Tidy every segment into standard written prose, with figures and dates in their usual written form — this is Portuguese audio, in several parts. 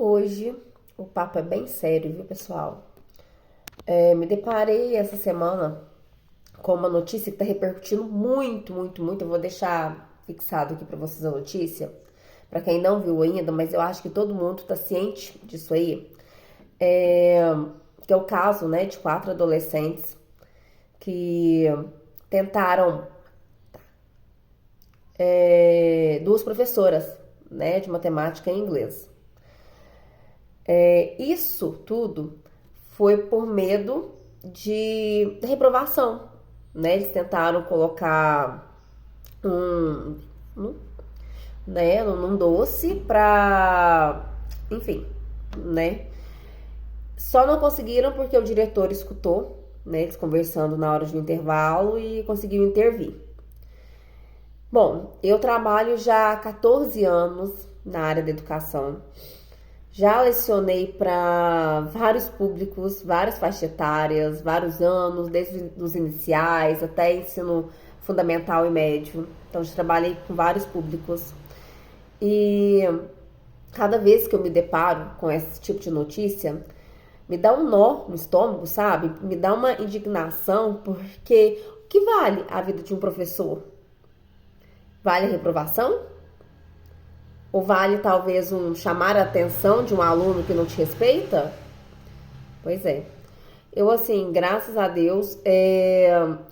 Hoje o papo é bem sério, viu, pessoal? Me deparei essa semana com uma notícia que está repercutindo muito, muito, muito. Eu vou deixar fixado aqui para vocês a notícia, para quem não viu ainda, mas eu acho que todo mundo está ciente disso aí. É, que é o caso, né, de 4 adolescentes que tentaram, duas professoras, né, de matemática e inglês. Isso tudo foi por medo de reprovação, né? Eles tentaram colocar um, um, né, num doce pra, enfim, né? Só não conseguiram porque o diretor escutou, né? Eles conversando na hora de um intervalo e conseguiu intervir. Bom, eu trabalho já há 14 anos na área da educação. Já lecionei para vários públicos, várias faixas etárias, vários anos, desde os iniciais até ensino fundamental e médio. Então, já trabalhei com vários públicos. E cada vez que eu me deparo com esse tipo de notícia, me dá um nó no estômago, sabe? Me dá uma indignação, porque o que vale a vida de um professor? Vale a reprovação? Ou vale talvez um chamar a atenção de um aluno que não te respeita? Pois é. Eu, assim, graças a Deus,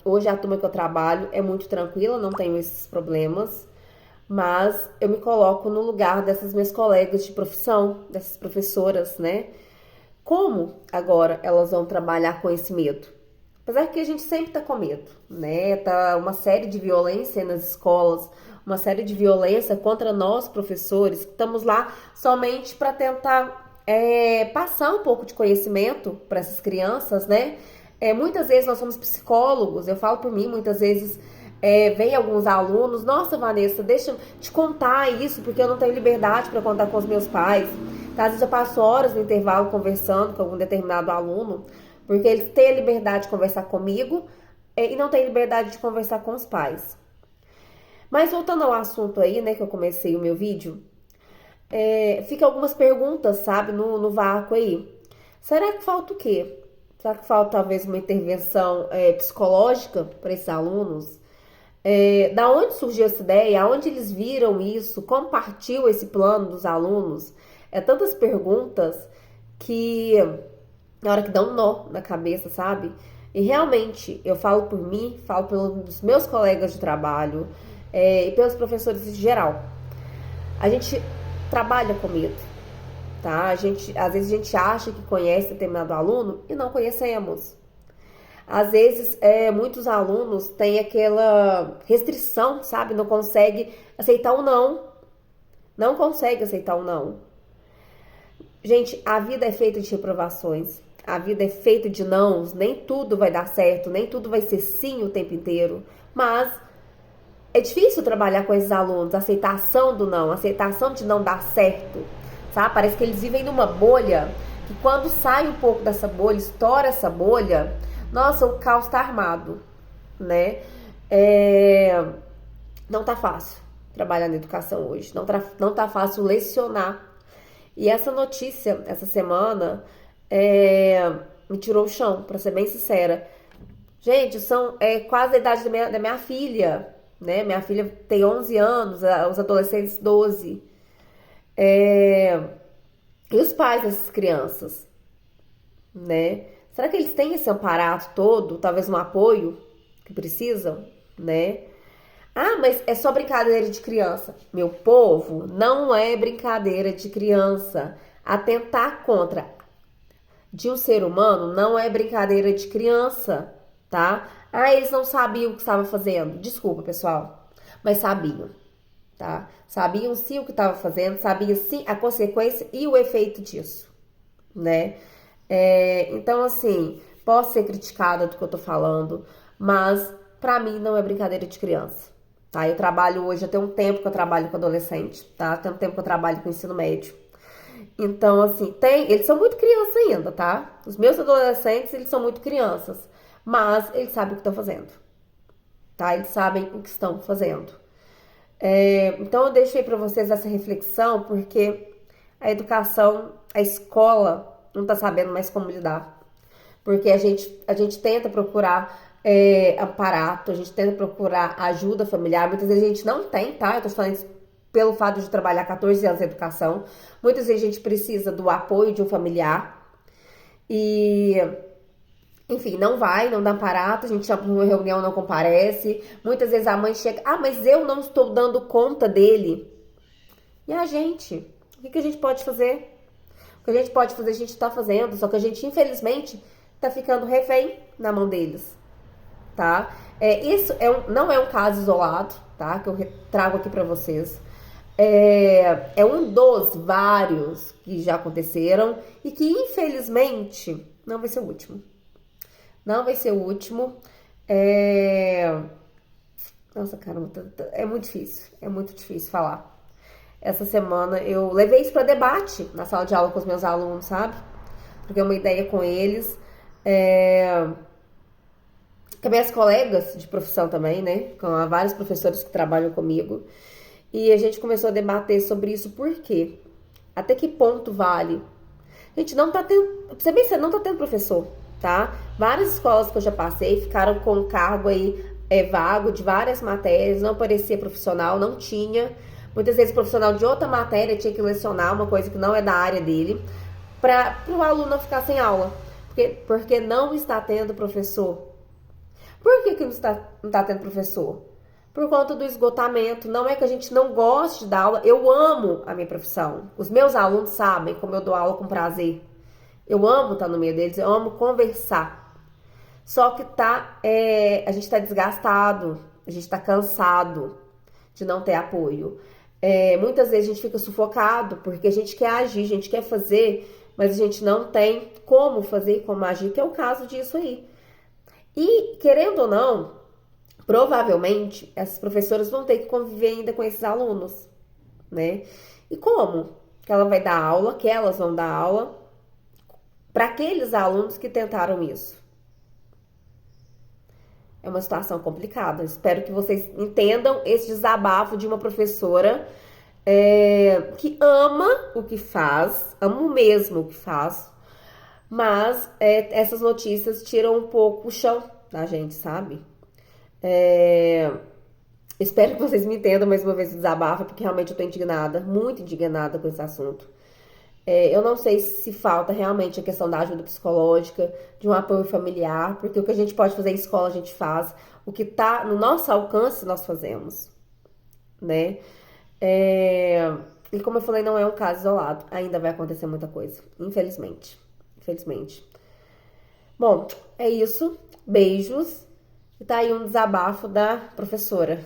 hoje a turma que eu trabalho é muito tranquila, não tenho esses problemas, mas eu me coloco no lugar dessas minhas colegas de profissão, dessas professoras, né? Como agora elas vão trabalhar com esse medo? Apesar que a gente sempre tá com medo, né? Tá uma série de violência nas escolas, uma série de violência contra nós, professores, que estamos lá somente para tentar passar um pouco de conhecimento para essas crianças, né? Muitas vezes nós somos psicólogos, eu falo por mim, muitas vezes vem alguns alunos, nossa, Vanessa, deixa eu te contar isso, porque eu não tenho liberdade para contar com os meus pais. Às vezes eu passo horas no intervalo conversando com algum determinado aluno, porque eles têm a liberdade de conversar comigo e não têm liberdade de conversar com os pais. Mas voltando ao assunto aí, né, que eu comecei o meu vídeo, fica algumas perguntas, sabe, no vácuo aí. Será que falta o quê? Será que falta talvez uma intervenção psicológica para esses alunos? Da onde surgiu essa ideia? Aonde eles viram isso? Como partiu esse plano dos alunos? Tantas perguntas que na hora que dá um nó na cabeça, sabe? E realmente, eu falo por mim, falo pelos meus colegas de trabalho e pelos professores em geral. A gente trabalha com medo, tá? Às vezes a gente acha que conhece determinado aluno e não conhecemos. Às vezes, muitos alunos têm aquela restrição, sabe? Não consegue aceitar o não. Não consegue aceitar o não. Gente, a vida é feita de reprovações. A vida é feita de nãos. Nem tudo vai dar certo, nem tudo vai ser sim o tempo inteiro. Mas é difícil trabalhar com esses alunos, aceitação do não, aceitação de não dar certo, sabe? Parece que eles vivem numa bolha, que quando sai um pouco dessa bolha, estoura essa bolha, nossa, o caos tá armado, né? Não tá fácil trabalhar na educação hoje, não tá fácil lecionar. E essa notícia, essa semana, me tirou o chão, pra ser bem sincera. Gente, são quase a idade da minha filha, né? Minha filha tem 11 anos, os adolescentes 12. E os pais dessas crianças, né? Será que eles têm esse amparato todo? Talvez um apoio que precisam, né? Ah, mas é só brincadeira de criança. Meu povo, não é brincadeira de criança. Atentar contra de um ser humano não é brincadeira de criança, tá? Ah, eles não sabiam o que estavam fazendo. Desculpa, pessoal, mas sabiam, tá? Sabiam sim o que estavam fazendo, sabiam sim a consequência e o efeito disso, né? Então, assim, posso ser criticada do que eu tô falando, mas pra mim não é brincadeira de criança, tá? Eu trabalho hoje, já tem um tempo que eu trabalho com adolescente, tá? Tem um tempo que eu trabalho com ensino médio. Então, assim, eles são muito crianças ainda, tá? Os meus adolescentes, eles são muito crianças, mas eles sabem o que estão fazendo, tá? Eles sabem o que estão fazendo. Então, eu deixei pra vocês essa reflexão, porque a educação a escola não tá sabendo mais como lidar. Porque a gente tenta procurar aparato, a gente tenta procurar ajuda familiar. Muitas vezes a gente não tem, tá? Eu tô falando isso pelo fato de trabalhar 14 anos em educação. Muitas vezes a gente precisa do apoio de um familiar. E, enfim, não vai, não dá aparato, a gente chama para uma reunião, não comparece. Muitas vezes a mãe chega, mas eu não estou dando conta dele. E a gente? O que a gente pode fazer? O que a gente pode fazer, a gente tá fazendo, só que a gente, infelizmente, tá ficando refém na mão deles, tá? Isso não é um caso isolado, tá? Que eu trago aqui pra vocês. É um dos vários que já aconteceram e que, infelizmente, não vai ser o último. Não vai ser o último. Nossa, caramba, é muito difícil falar. Essa semana eu levei isso para debate na sala de aula com os meus alunos, sabe? Troquei uma ideia com eles. Com minhas colegas de profissão também, né? Com vários professores que trabalham comigo. E a gente começou a debater sobre isso. Por quê? Até que ponto vale? A gente não tá tendo... Pra ser bem sério, não tá tendo professor, tá? Várias escolas que eu já passei ficaram com cargo aí vago de várias matérias. Não parecia profissional, não tinha... Muitas vezes o profissional de outra matéria tinha que lecionar uma coisa que não é da área dele, para o aluno não ficar sem aula. Porque não está tendo professor. Por que não está tendo professor? Por conta do esgotamento. Não é que a gente não goste de dar aula. Eu amo a minha profissão. Os meus alunos sabem como eu dou aula com prazer. Eu amo estar no meio deles, eu amo conversar. Só que a gente está desgastado, a gente está cansado de não ter apoio. Muitas vezes a gente fica sufocado porque a gente quer agir, a gente quer fazer, mas a gente não tem como fazer e como agir, que é o caso disso aí. E, querendo ou não, provavelmente essas professoras vão ter que conviver ainda com esses alunos, né? E como? Que ela vai dar aula, que elas vão dar aula para aqueles alunos que tentaram isso. É uma situação complicada. Espero que vocês entendam esse desabafo de uma professora que ama o que faz, amo mesmo o que faz, mas essas notícias tiram um pouco o chão da gente, sabe? Espero que vocês me entendam mais uma vez o desabafo, porque realmente eu tô indignada, muito indignada com esse assunto. Eu não sei se falta realmente a questão da ajuda psicológica, de um apoio familiar, porque o que a gente pode fazer em escola a gente faz, o que tá no nosso alcance nós fazemos, né? E como eu falei, não é um caso isolado, ainda vai acontecer muita coisa, infelizmente. Infelizmente. Bom, é isso. Beijos. E tá aí um desabafo da professora.